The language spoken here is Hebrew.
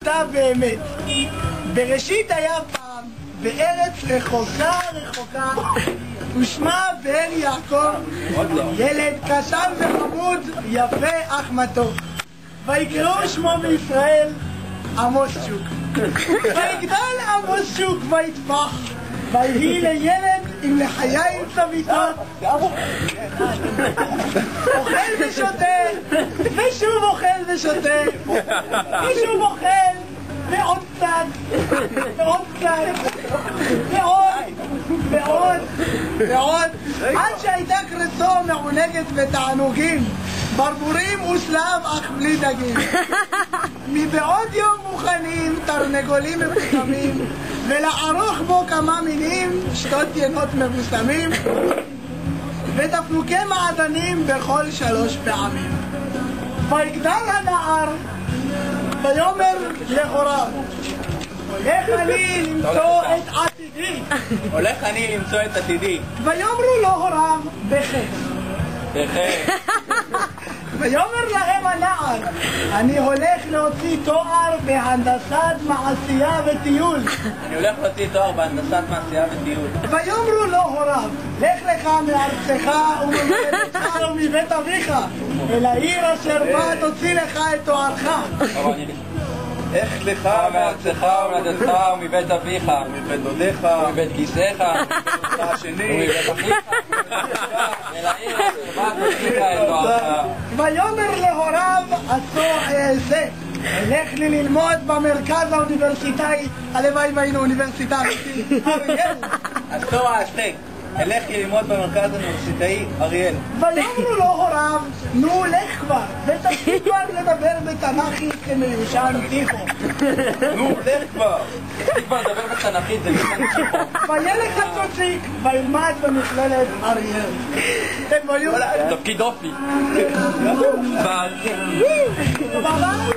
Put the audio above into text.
אתה באמת. בראשית היה פעם, בארץ רחוקה רחוקה, ושמה בן יעקב, ילד קטן וחמוד, יפה אך מתוק. ויקראו שמו בישראל עמוס שוק. ויגדל עמוס שוק ויטפח, ויהי לילד עם לחיים צביתות, אוכל ושותה, ושוב אוכל ושותה, ושוב אוכל, ועוד קצת, ועוד קצת, ועוד, עד שהייתה קרצו מעונגת בתענוגים, ברבורים וסלב אך בלי דגים. מבעוד יום מוכנים תרנגולים מבוסמים, ולערוך בו כמה מינים, שתות ינות מבוסמים, ותפנוקי מעדנים בכל 3 פעמים. ויגדל הנער, ויאמר להוריו, הולך אני למצוא את עתידי. הולך אני למצוא את עתידי. ויאמרו לו הוריו, בחך. ויאמר להם הנער, אני הולך להוציא תואר בהנדסת מעשייה וטיול. אני הולך להוציא תואר בהנדסת מעשייה וטיול. ויאמרו לו הוריו, לך לך מארצך וממולדתך ומבית אביך, אל העיר אשר בה תוציא לך את תוארך. לך לך מארצך ומולדתך ומבית אביך, ומבית דודיך, ומבית גיסך, ומבית השני, ומבית אחיך, אל העיר אשר בה תוציא לך את תוארך. ויאמר להוריו, עשו אעשה, אלך לי ללמוד במרכז האוניברסיטאי, הלוואי והיינו אוניברסיטה אריאל. עשו אעשה, אלך לי ללמוד במרכז האוניברסיטאי אריאל. ויאמרו לו הוריו, נו לך כבר, ותפסיק כבר לדבר בתנ"כית כמיושן תיכו. נו, לך כבר. תפסיק כבר לדבר בתנ"כית, זה מיושן תיכו. וילך הצוציק, וילמד במכללת אריאל. תפקיד אופי. תודה רבה.